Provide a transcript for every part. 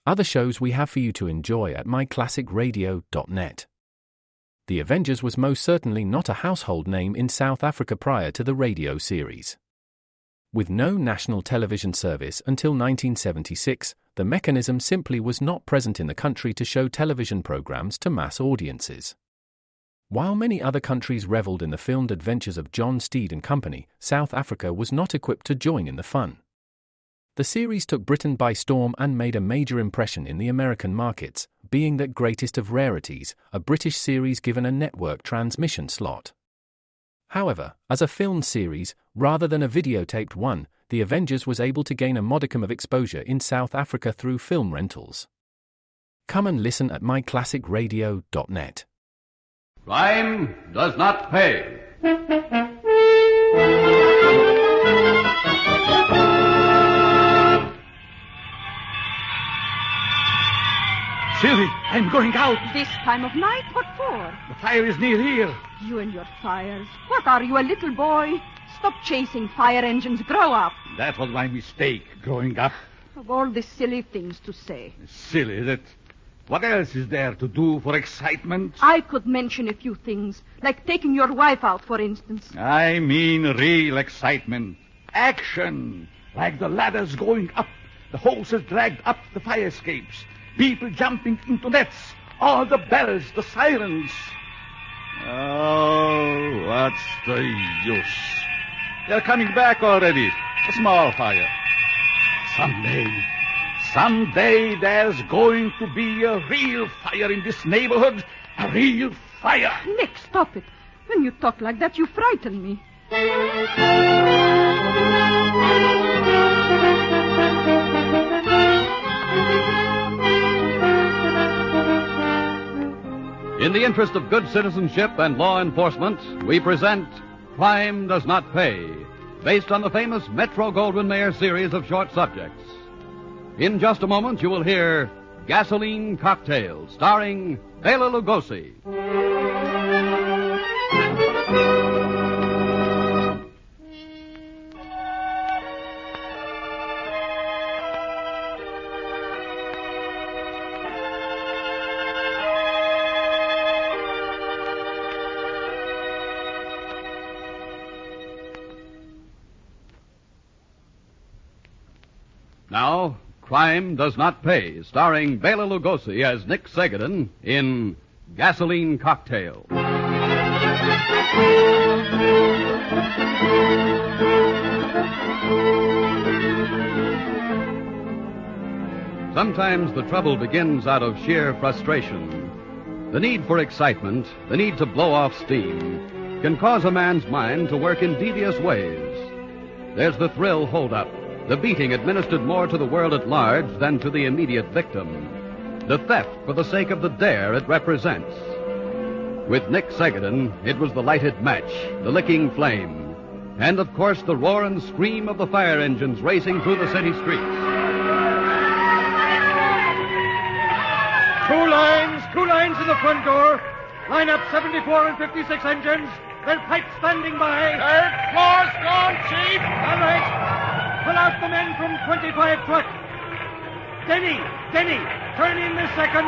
other shows we have for you to enjoy at myclassicradio.net. The Avengers was most certainly not a household name in South Africa prior to the radio series. With no national television service until 1976, the mechanism simply was not present in the country to show television programs to mass audiences. While many other countries reveled in the filmed adventures of John Steed and company, South Africa was not equipped to join in the fun. The series took Britain by storm and made a major impression in the American markets, being that greatest of rarities, a British series given a network transmission slot. However, as a filmed series, rather than a videotaped one, The Avengers was able to gain a modicum of exposure in South Africa through film rentals. Come and listen at myclassicradio.net. Crime does not pay. Silly, I'm going out. This time of night? What for? The fire is near here. You and your fires. What are you, a little boy? Stop chasing fire engines. Grow up. That was my mistake, growing up. Of all the silly things to say. Silly, that... What else is there to do for excitement? I could mention a few things, like taking your wife out, for instance. I mean real excitement. Action. Like the ladders going up, the hoses dragged up the fire escapes, people jumping into nets, all the bells, the sirens. Oh, what's the use? They're coming back already. A small fire. Someday there's going to be a real fire in this neighborhood. A real fire. Nick, stop it. When you talk like that, you frighten me. In the interest of good citizenship and law enforcement, we present Crime Does Not Pay, based on the famous Metro-Goldwyn-Mayer series of short subjects. In just a moment, you will hear Gasoline Cocktail, starring Bela Lugosi. Now, Crime Does Not Pay, starring Bela Lugosi as Nick Segedin in Gasoline Cocktail. Sometimes the trouble begins out of sheer frustration. The need for excitement, the need to blow off steam, can cause a man's mind to work in devious ways. There's the thrill hold-up, the beating administered more to the world at large than to the immediate victim. The theft for the sake of the dare it represents. With Nick Segedin, it was the lighted match, the licking flame, and of course the roar and scream of the fire engines racing through the city streets. Two lines in the front door. Line up 74 and 56 engines. Their pipes standing by. Third floor's gone, Chief. All right. Pull out the men from 25 truck. Denny, turn in this second.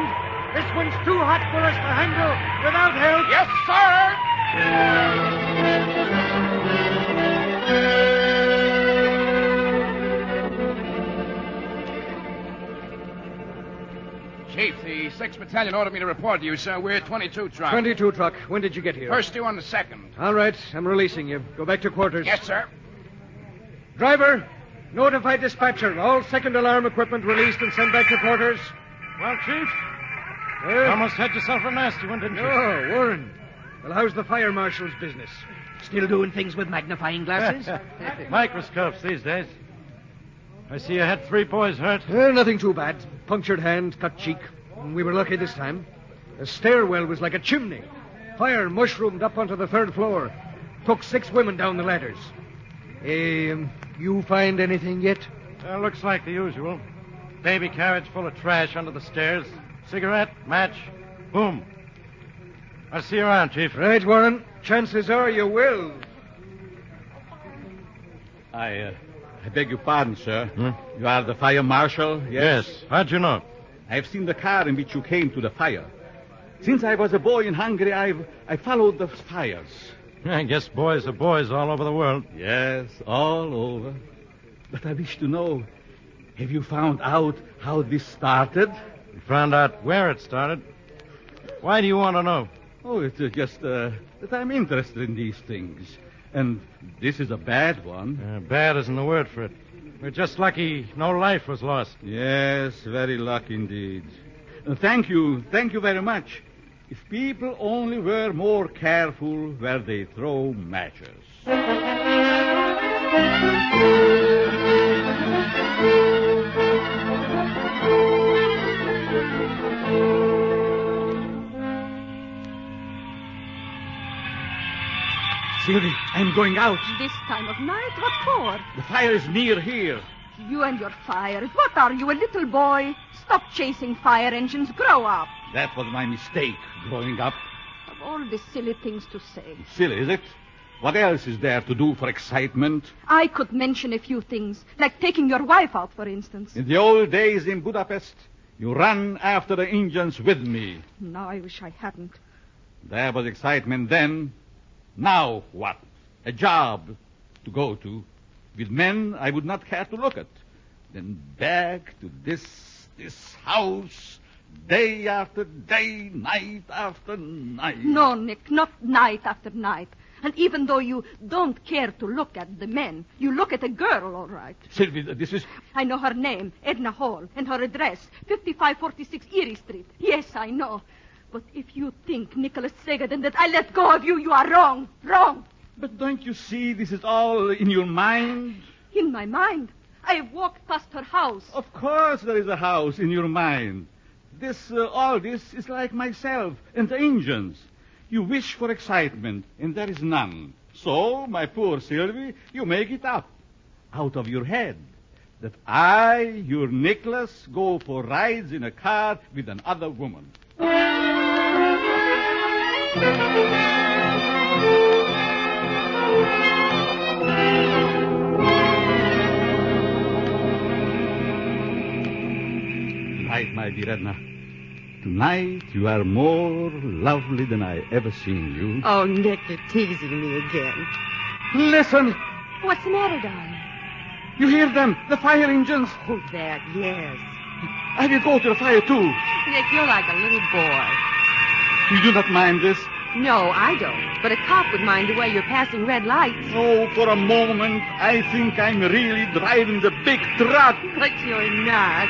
This one's too hot for us to handle without help. Yes, sir. Chief, the 6th Battalion ordered me to report to you, sir. We're 22 truck. 22 truck. When did you get here? First due on the 2nd. All right, I'm releasing you. Go back to quarters. Yes, sir. Driver, notify dispatcher. All second alarm equipment released and sent back to quarters. Well, Chief, you almost had yourself a nasty one, didn't you? Oh, Warren. Well, how's the fire marshal's business? Still doing things with magnifying glasses? Microscopes these days. I see you had 3 boys hurt. Nothing too bad. Punctured hand, cut cheek. We were lucky this time. The stairwell was like a chimney. Fire mushroomed up onto the 3rd floor. Took 6 women down the ladders. You find anything yet? Looks like the usual. Baby carriage full of trash under the stairs. Cigarette, match, boom. I'll see you around, Chief. Right, Warren. Chances are you will. I beg your pardon, sir. You are the fire marshal? Yes. How'd you know? I've seen the car in which you came to the fire. Since I was a boy in Hungary, I followed the fires. I guess boys are boys all over the world. Yes, all over. But I wish to know, have you found out how this started? You found out where it started. Why do you want to know? Oh, it's just that I'm interested in these things. And this is a bad one. Bad isn't the word for it. We're just lucky no life was lost. Yes, very lucky indeed. Thank you very much. If people only were more careful where they throw matches. Sylvie, I'm going out. This time of night? What for? The fire is near here. You and your fires. What are you, a little boy? Stop chasing fire engines. Grow up. That was my mistake, growing up. Of all the silly things to say. Silly, is it? What else is there to do for excitement? I could mention a few things, like taking your wife out, for instance. In the old days in Budapest, you ran after the Indians with me. Now I wish I hadn't. There was excitement then. Now what? A job to go to with men I would not care to look at. Then back to this house, day after day, night after night. No, Nick, not night after night. And even though you don't care to look at the men, you look at a girl, all right. Sylvie, this is... I know her name, Edna Hall, and her address, 5546 Erie Street. Yes, I know. But if you think, Nicholas Segadin, that I let go of you, you are wrong. Wrong. But don't you see this is all in your mind? In my mind? I have walked past her house. Of course there is a house in your mind. All this is like myself and the Indians. You wish for excitement, and there is none. So, my poor Sylvie, you make it up out of your head that I, your Nicholas, go for rides in a car with another woman. Tonight, my dear Edna, tonight you are more lovely than I ever seen you. Oh, Nick, you're teasing me again. Listen! What's the matter, darling? You hear them, the fire engines. Oh, that, yes. I will go to the fire, too. Nick, you're like a little boy. You do not mind this? No, I don't. But a cop would mind the way you're passing red lights. Oh, for a moment, I think I'm really driving the big truck. But you're not.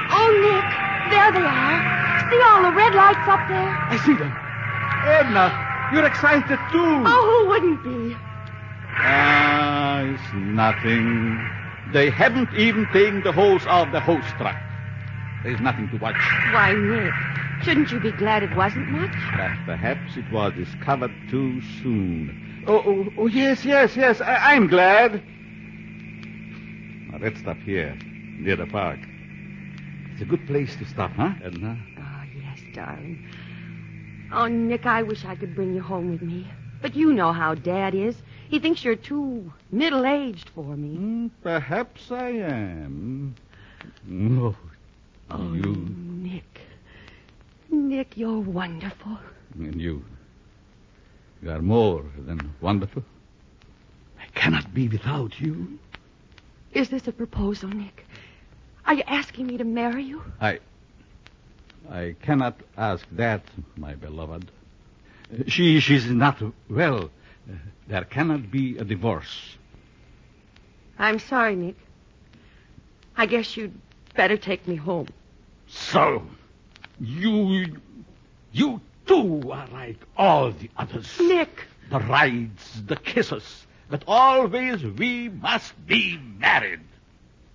Oh, Nick, there they are. See all the red lights up there? I see them. Edna, you're excited, too. Oh, who wouldn't be? It's nothing. They haven't even taken the hose off the hose truck. There's nothing to watch. Why, Nick, shouldn't you be glad it wasn't much? But perhaps it was discovered too soon. Oh, yes. I'm glad. Now, let's stop here, near the park. It's a good place to stop, huh, Edna? Oh, yes, darling. Oh, Nick, I wish I could bring you home with me. But you know how Dad is. He thinks you're too middle-aged for me. Perhaps I am. Oh, you. Nick. Nick, you're wonderful. And you are more than wonderful. I cannot be without you. Is this a proposal, Nick? Are you asking me to marry you? I cannot ask that, my beloved. She's not well. There cannot be a divorce. I'm sorry, Nick. I guess you'd better take me home. So, you too are like all the others. Nick! The rides, the kisses, but always we must be married.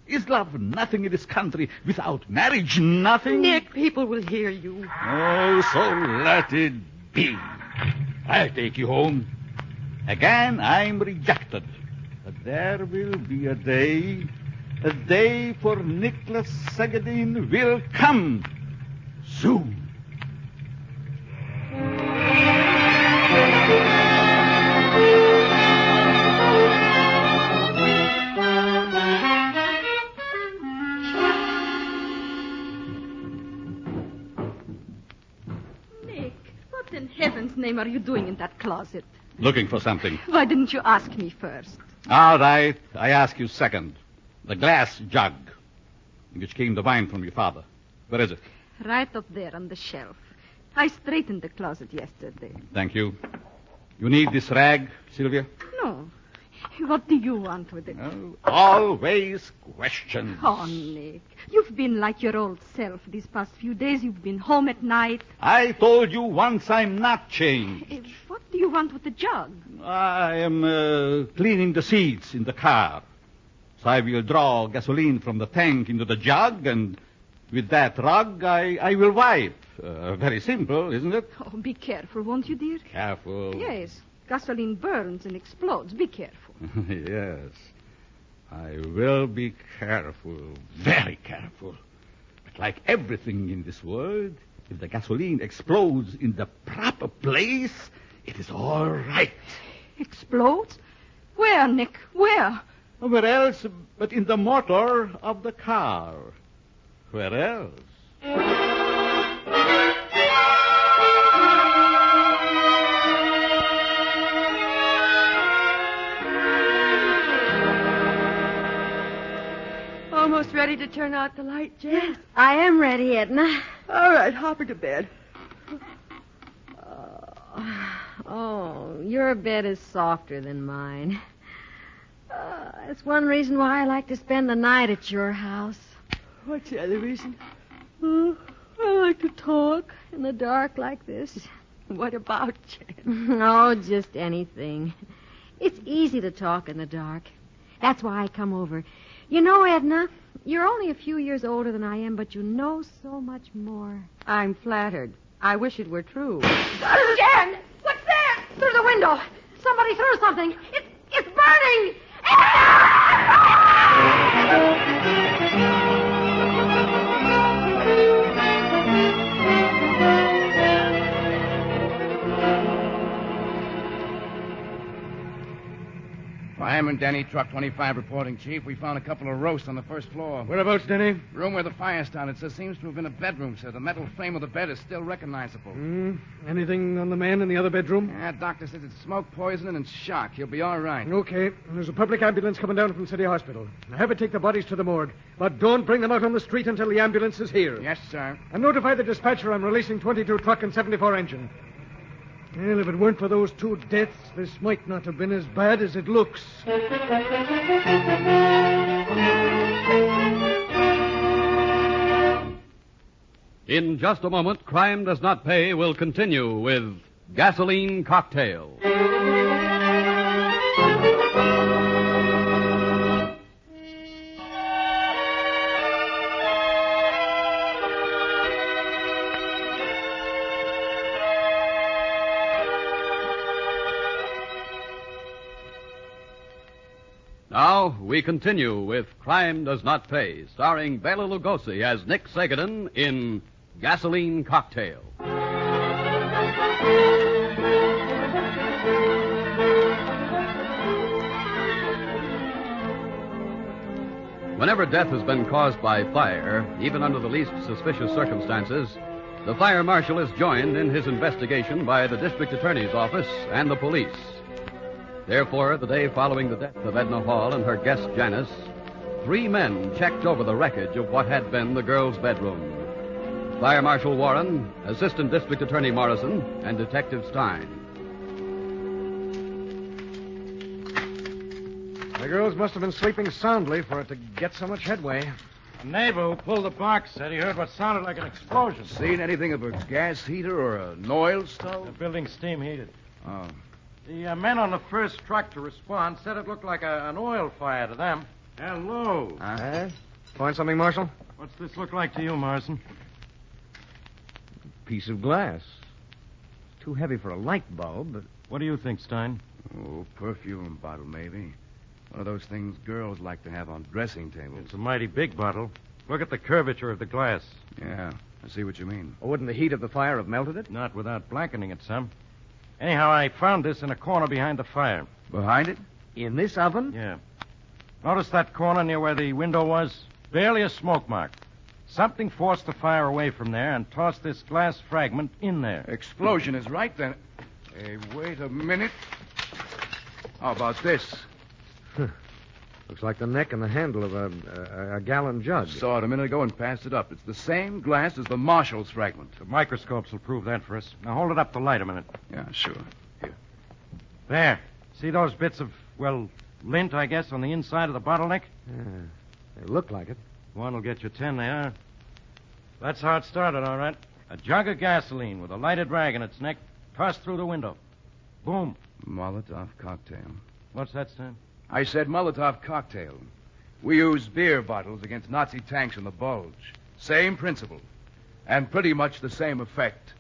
Is love nothing in this country without marriage? Nothing? Nick, people will hear you. Oh, so let it be. I'll take you home. Again, I'm rejected. But there will be a day for Nicholas Segadin will come soon. What in heaven's name are you doing in that closet? Looking for something. Why didn't you ask me first? All right. I ask you second. The glass jug in which came the wine from your father. Where is it? Right up there on the shelf. I straightened the closet yesterday. Thank you. You need this rag, Sylvia? No. What do you want with it? Oh, always questions. Oh, Nick. You've been like your old self these past few days. You've been home at night. I told you once I'm not changed. What do you want with the jug? I am cleaning the seats in the car. So I will draw gasoline from the tank into the jug, and with that rag, I will wipe. Very simple, isn't it? Oh, be careful, won't you, dear? Careful. Yes. Gasoline burns and explodes. Be careful. Yes. I will be careful. Very careful. But like everything in this world, if the gasoline explodes in the proper place, it is all right. Explodes? Where, Nick? Where? Where else but in the motor of the car? Where else? Almost ready to turn out the light, Jen? Yes, I am ready, Edna. All right, hop her to bed. Oh, your bed is softer than mine. That's one reason why I like to spend the night at your house. What's the other reason? I like to talk in the dark like this. What about, Jen? Oh, just anything. It's easy to talk in the dark. That's why I come over. You know, Edna, you're only a few years older than I am, but you know so much more. I'm flattered. I wish it were true. Jen! What's that? Through the window. Somebody threw something. It's burning! Fireman Denny, Truck 25 reporting, Chief. We found a couple of roasts on the first floor. Whereabouts, Denny? Room where the fire started. There seems to have been a bedroom, sir. The metal frame of the bed is still recognizable. Anything on the man in the other bedroom? Yeah, doctor says it's smoke poisoning and shock. He'll be all right. Okay. There's a public ambulance coming down from City Hospital. Have it take the bodies to the morgue. But don't bring them out on the street until the ambulance is here. Yes, sir. And notify the dispatcher I'm releasing 22 truck and 74 engine. Well, if it weren't for those two deaths, this might not have been as bad as it looks. In just a moment, Crime Does Not Pay will continue with Gasoline Cocktail. Now, we continue with Crime Does Not Pay, starring Bela Lugosi as Nick Segadin in Gasoline Cocktail. Whenever death has been caused by fire, even under the least suspicious circumstances, the fire marshal is joined in his investigation by the district attorney's office and the police. Therefore, the day following the death of Edna Hall and her guest Janice, 3 men checked over the wreckage of what had been the girl's bedroom. Fire Marshal Warren, Assistant District Attorney Morrison, and Detective Stein. The girls must have been sleeping soundly for it to get so much headway. A neighbor who pulled the box said he heard what sounded like an explosion. Seen anything of a gas heater or an oil stove? The building's steam heated. Oh. The men on the first truck to respond said it looked like an oil fire to them. Hello. Find something, Marshal? What's this look like to you, Morrison? Piece of glass. Too heavy for a light bulb, but... What do you think, Stein? Oh, perfume bottle, maybe. One of those things girls like to have on dressing tables. It's a mighty big bottle. Look at the curvature of the glass. Yeah, I see what you mean. Oh, wouldn't the heat of the fire have melted it? Not without blackening it some. Anyhow, I found this in a corner behind the fire. Behind it? In this oven? Yeah. Notice that corner near where the window was? Barely a smoke mark. Something forced the fire away from there and tossed this glass fragment in there. Explosion is right then. Hey, wait a minute. How about this? Looks like the neck and the handle of a gallon jug. Saw it a minute ago and passed it up. It's the same glass as the Marshall's fragment. The microscopes will prove that for us. Now hold it up to light a minute. Yeah, sure. Here. There. See those bits of, lint, I guess, on the inside of the bottleneck? Yeah, they look like it. One will get you 10, they are. That's how it started, all right. A jug of gasoline with a lighted rag in its neck tossed through the window. Boom. Molotov cocktail. What's that, Stan? I said Molotov cocktail. We use beer bottles against Nazi tanks in the Bulge. Same principle. And pretty much the same effect.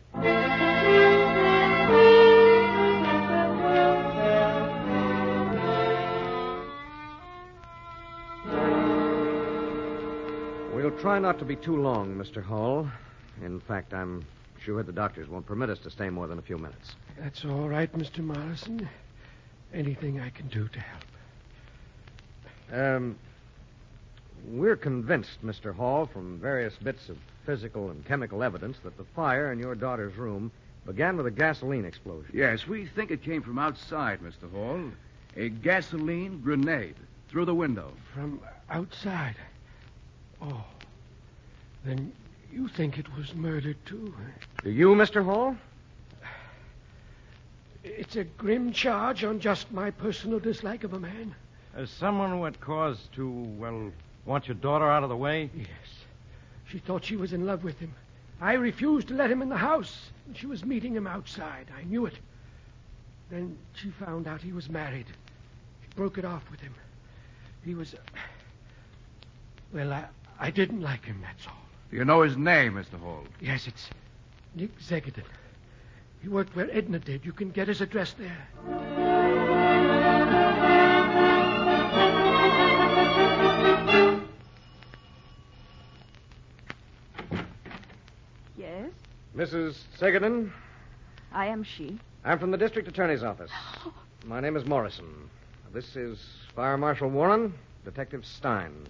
We'll try not to be too long, Mr. Hall. In fact, I'm sure the doctors won't permit us to stay more than a few minutes. That's all right, Mr. Morrison. Anything I can do to help. We're convinced, Mr. Hall, from various bits of physical and chemical evidence, that the fire in your daughter's room began with a gasoline explosion. Yes, we think it came from outside, Mr. Hall. A gasoline grenade through the window. From outside? Oh. Then you think it was murder, too? Do you, Mr. Hall? It's a grim charge on just my personal dislike of a man. As someone who had cause to, want your daughter out of the way? Yes. She thought she was in love with him. I refused to let him in the house, and she was meeting him outside. I knew it. Then she found out he was married. She broke it off with him. He was... I didn't like him, that's all. Do you know his name, Mr. Hall? Yes, it's Nick Zegedin. He worked where Edna did. You can get his address there. Yes, Mrs. Segedin? I am she. I'm from the district attorney's office. My name is Morrison. This is Fire Marshal Warren, Detective Stein.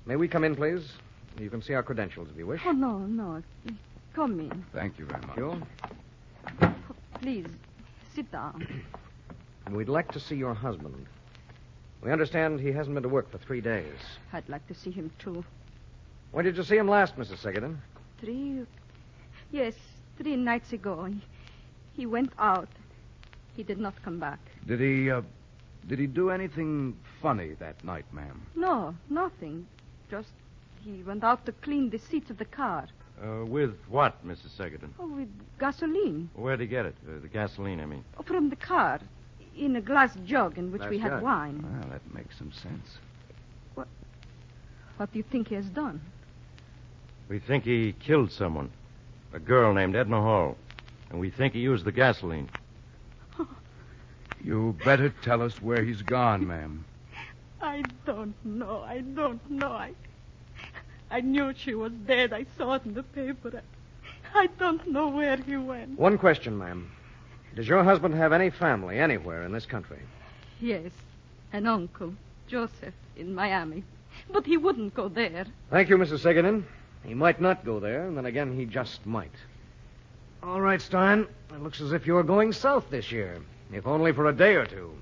May we come in, please? You can see our credentials if you wish. Oh, no. Come in. Thank you very much. You? Please, sit down. And we'd like to see your husband. We understand he hasn't been to work for 3 days. I'd like to see him, too. When did you see him last, Mrs. Segedin? 3 nights ago. He went out. He did not come back. Did he do anything funny that night, ma'am? No, nothing. Just he went out to clean the seats of the car. With what, Mrs. Segedin? Oh, with gasoline. Where'd he get it? The gasoline, I mean. Oh, from the car. In a glass jug in which we had wine. Well, that makes some sense. What do you think he has done? We think he killed someone. A girl named Edna Hall. And we think he used the gasoline. You better tell us where he's gone, ma'am. I don't know. I knew she was dead. I saw it in the paper. I don't know where he went. One question, ma'am. Does your husband have any family anywhere in this country? Yes, an uncle, Joseph, in Miami. But he wouldn't go there. Thank you, Mrs. Segedin. He might not go there, and then again, he just might. All right, Stein. It looks as if you're going south this year, if only for a day or two.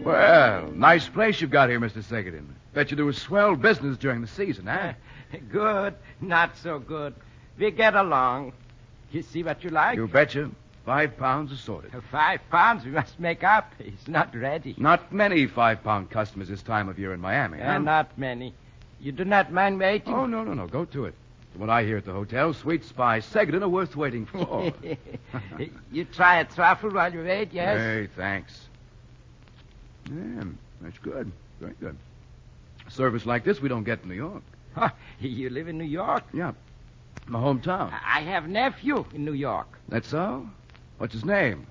Well, nice place you've got here, Mr. Segedin. Bet you do a swell business during the season, huh? Good, not so good. We get along. You see what you like? You betcha. 5 pounds assorted. 5 pounds we must make up. He's not ready. Not many 5-pound customers this time of year in Miami, huh? Not many. You do not mind waiting? Oh, no. Go to it. From what I hear at the hotel, sweet spies Segedin are worth waiting for. You try a truffle while you wait, yes? Hey, thanks. Yeah, that's good. Very good. A service like this we don't get in New York. Huh, you live in New York? Yeah. My hometown. I have nephew in New York. That's so? What's his name?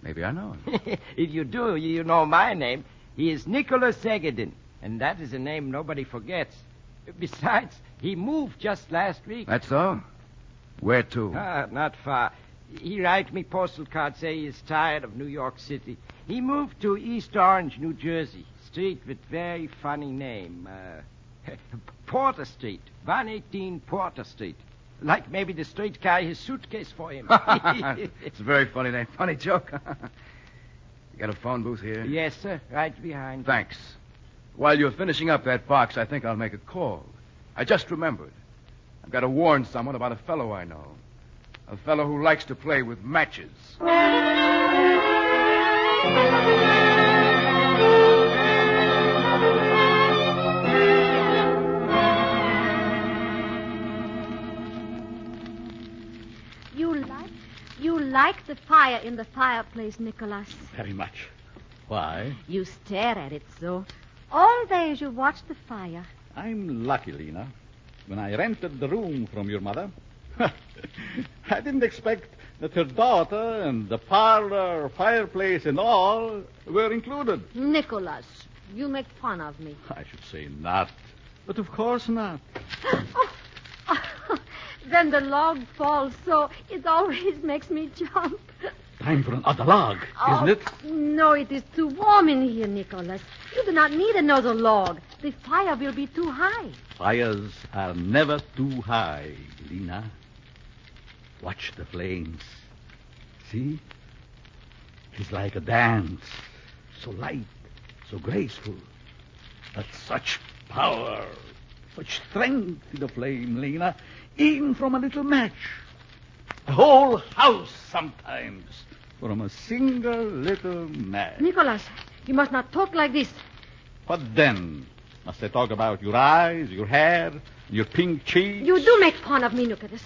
Maybe I know him. If you do, you know my name. He is Nicholas Segedin, and that is a name nobody forgets. Besides, he moved just last week. That's so? Where to? Not far. He write me postal card say he is tired of New York City. He moved to East Orange, New Jersey. Street with very funny name. Porter Street. 118 Porter Street. Like maybe the street carry his suitcase for him. It's a very funny name. Funny joke. You got a phone booth here? Yes, sir. Right behind. Thanks. While you're finishing up that box, I think I'll make a call. I just remembered. I've got to warn someone about a fellow I know. A fellow who likes to play with matches. You like the fire in the fireplace, Nicholas. Very much. Why? You stare at it so. All day you watch the fire. I'm lucky, Lena. When I rented the room from your mother, I didn't expect that her daughter and the parlor, fireplace, and all were included. Nicholas, you make fun of me. I should say not. But of course not. Then the log falls, so it always makes me jump. Time for another log, isn't it? No, it is too warm in here, Nicholas. You do not need another log. The fire will be too high. Fires are never too high, Lena. Watch the flames. See? It's like a dance. So light, so graceful. But such power, such strength in the flame, Lena. Even from a little match. The whole house sometimes from a single little match. Nicholas, you must not talk like this. What then? Must I talk about your eyes, your hair, your pink cheeks? You do make fun of me, Nicholas.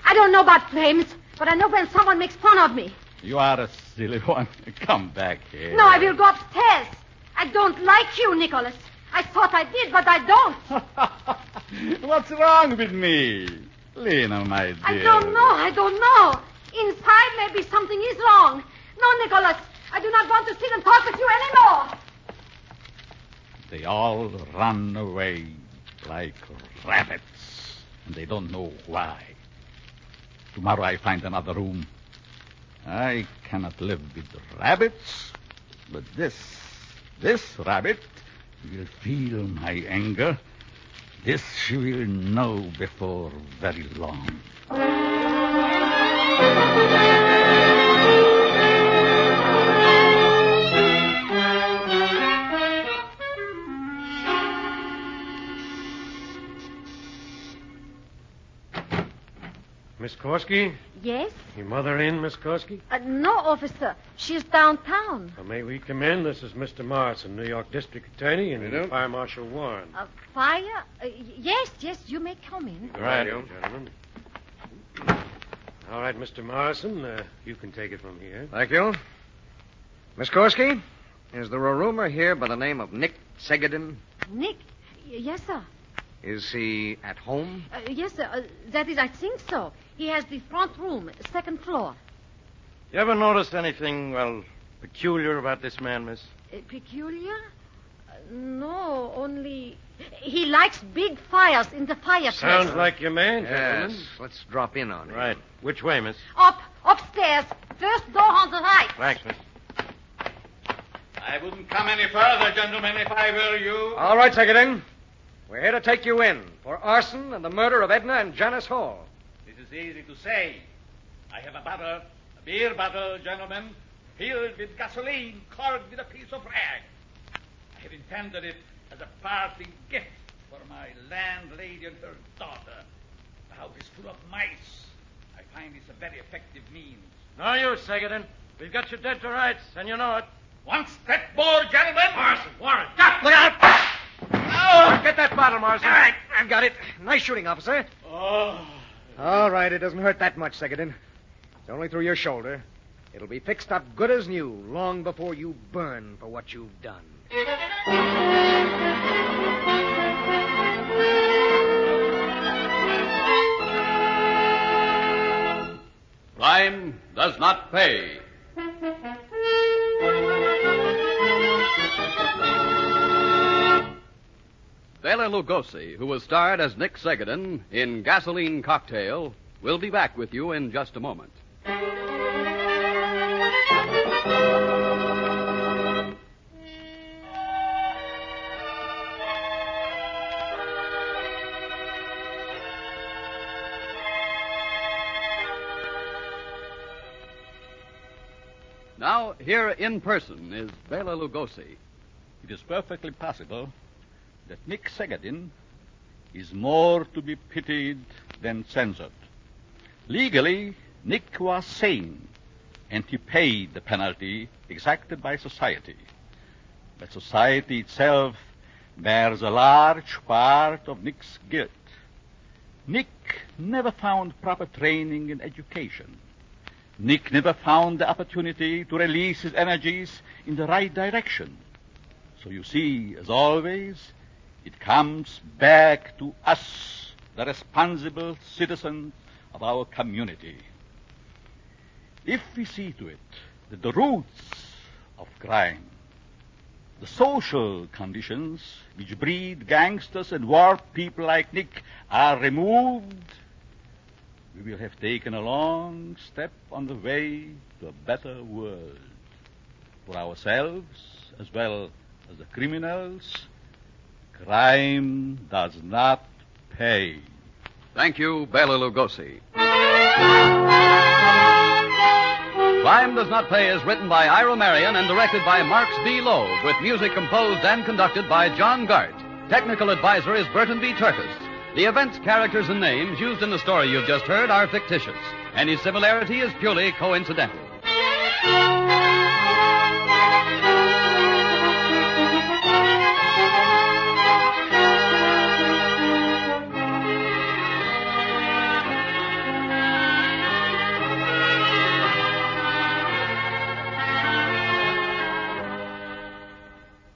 I don't know about flames, but I know when someone makes fun of me. You are a silly one. Come back here. No, I will go upstairs. I don't like you, Nicholas. I thought I did, but I don't. What's wrong with me? Lena, my dear. I don't know. Inside, maybe something is wrong. No, Nicholas, I do not want to sit and talk with you anymore. They all run away like rabbits, and they don't know why. Tomorrow I find another room. I cannot live with rabbits, but this rabbit will feel my anger. This she will know before very long. Miss Korsky? Yes? Your mother in, Miss Korsky? No, officer. She's downtown. May we come in? This is Mr. Morrison, New York District Attorney, and Fire Marshal Warren. Fire? Yes, you may come in. Right, gentlemen. All right, Mr. Morrison, you can take it from here. Thank you. Miss Korsky, is there a roomer here by the name of Nick Segedin? Nick? Yes, sir. Is he at home? Yes, sir. That is, I think so. He has the front room, second floor. You ever noticed anything, peculiar about this man, miss? Peculiar? No, only he likes big fires in the fireplace. Sounds like your man, Yes, gentlemen. let's drop in on him. Right. Which way, miss? Upstairs. First door on the right. Thanks, miss. I wouldn't come any further, gentlemen, if I were you. All right, Segedin. We're here to take you in for arson and the murder of Edna and Janice Hall. This is easy to say. I have a beer bottle, gentlemen, filled with gasoline, corked with a piece of rag. I have intended it as a parting gift for my landlady and her daughter. The house is full of mice. I find this a very effective means. No use, Segedin. We've got you dead to rights, and you know it. One step more, gentlemen. Warren. Look out! Oh! Get that bottle, Morrison. All right, I've got it. Nice shooting, officer. Oh. All right, it doesn't hurt that much, Segedin. It's only through your shoulder. It'll be fixed up good as new long before you burn for what you've done. Crime does not pay. Bela Lugosi, who was starred as Nick Segedin in Gasoline Cocktail, will be back with you in just a moment. Now, here in person is Bela Lugosi. It is perfectly possible that Nick Segadin is more to be pitied than censored. Legally, Nick was sane, and he paid the penalty exacted by society. But society itself bears a large part of Nick's guilt. Nick never found proper training in education. Nick never found the opportunity to release his energies in the right direction. So you see, as always, it comes back to us, the responsible citizens of our community. If we see to it that the roots of crime, the social conditions which breed gangsters and warped people like Nick are removed, we will have taken a long step on the way to a better world for ourselves as well as the criminals. Crime does not pay. Thank you, Bela Lugosi. Crime Does Not Pay is written by Ira Marion and directed by Marks B. Loeb, with music composed and conducted by John Gart. Technical advisor is Burton B. Turtis. The events, characters, and names used in the story you've just heard are fictitious. Any similarity is purely coincidental.